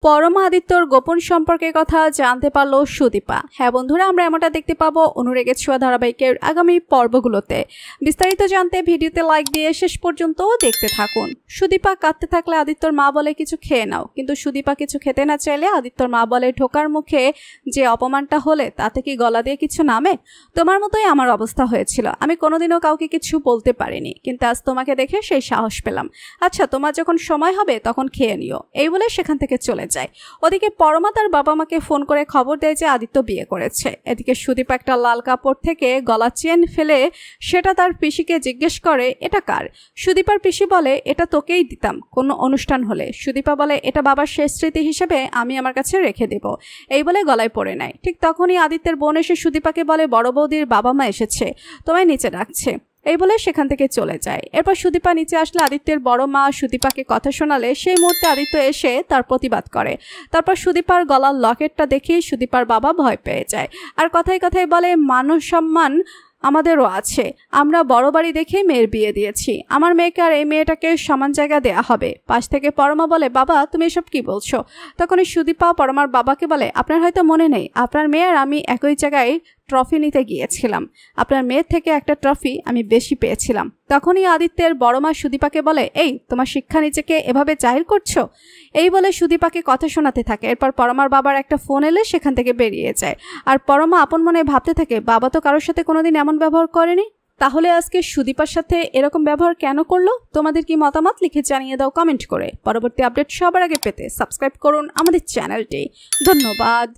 পরমা আদিত্যর গোপন সম্পর্কের কথা জানতে পারল সুদীপা। হ্যাঁ বন্ধুরা, আমরা এমনটা দেখতে পাবো অনুরাগের ছোঁয়া ধারাবাহিকের আগামী পর্বগুলোতে। বিস্তারিত জানতে ভিডিওতে লাইক দিয়ে শেষ পর্যন্ত দেখতে থাকুন। সুদীপা কাঁদতে থাকলে আদিত্যর মা বলে কিছু খেয়ে নাও, কিন্তু সুদীপা কিছু খেতে না চাইলে আদিত্যর মা বলে ঢোকার মুখে যে অপমানটা হলে তাতে কি গলা দিয়ে কিছু নামে? তোমার মতোই আমার অবস্থা হয়েছিল, আমি কোনোদিনও কাউকে কিছু বলতে পারিনি, কিন্তু আজ তোমাকে দেখে সেই সাহস পেলাম। আচ্ছা, তোমার যখন সময় হবে তখন খেয়ে নিও, এই বলে সেখান থেকে চলে যায়। ওদিকে পরমা তার বাবা মাকে ফোন করে খবর দেয় যে আদিত্য বিয়ে করেছে। এদিকে সুদীপা একটা লাল কাপড় থেকে গলা চেন ফেলে সেটা তার পিসিকে জিজ্ঞেস করে এটা কার। সুদীপার পিসি বলে এটা তোকেই দিতাম কোনো অনুষ্ঠান হলে। সুদীপা বলে এটা বাবার শেষ স্মৃতি হিসেবে আমি আমার কাছে রেখে দেব, এই বলে গলায় পড়ে নেয়। ঠিক তখনই আদিত্যের বোন এসে সুদীপাকে বলে বড় বৌদির বাবা মা এসেছে, তোমায় নিচে ডাকছে, এই বলে সেখান থেকে চলে যায়। এরপর সুদীপা নিচে আসলে আদিত্যের বড় মা সুদীপাকে কথা শোনালে সেই মুহূর্তে আদিত্য এসে তার প্রতিবাদ করে। তারপর সুদীপার গলার লকেটটা দেখে সুদীপার বাবা ভয় পেয়ে যায় আর কথায় কথায় বলে মান সম্মান আমাদেরও আছে, আমরা বড় বাড়ি দেখেই মেয়ের বিয়ে দিয়েছি, আমার মেয়েকে আর এই মেয়েটাকে সমান জায়গা দেয়া হবে। পাশ থেকে পরমা বলে বাবা তুমি এসব কি বলছো? তখনই সুদীপা পরমার বাবাকে বলে আপনার হয়তো মনে নেই, আপনার মেয়ে আর আমি একই জায়গায় ট্রফি নিতে গিয়েছিলাম, আপনার মেয়ের থেকে একটা ট্রফি আমি বেশি পেয়েছিলাম। তখনই আদিত্যের বড় মা সুদীপাকে বলে এই তোমার শিক্ষা নিজেকে এভাবে জাহির করছো, এই বলে সুদীপাকে কথা শোনাতে থাকে। এরপর পরমার বাবার একটা ফোন এলে সেখান থেকে বেরিয়ে যায় আর পরমা আপন মনে ভাবতে থাকে বাবা তো কারোর সাথে কোনোদিন এমন ব্যবহার করেনি, তাহলে আজকে সুদীপার সাথে এরকম ব্যবহার কেন করলো? তোমাদের কি মতামত লিখে জানিয়ে দাও কমেন্ট করে। পরবর্তী আপডেট সবার আগে পেতে সাবস্ক্রাইব করুন আমাদের চ্যানেলটি। ধন্যবাদ।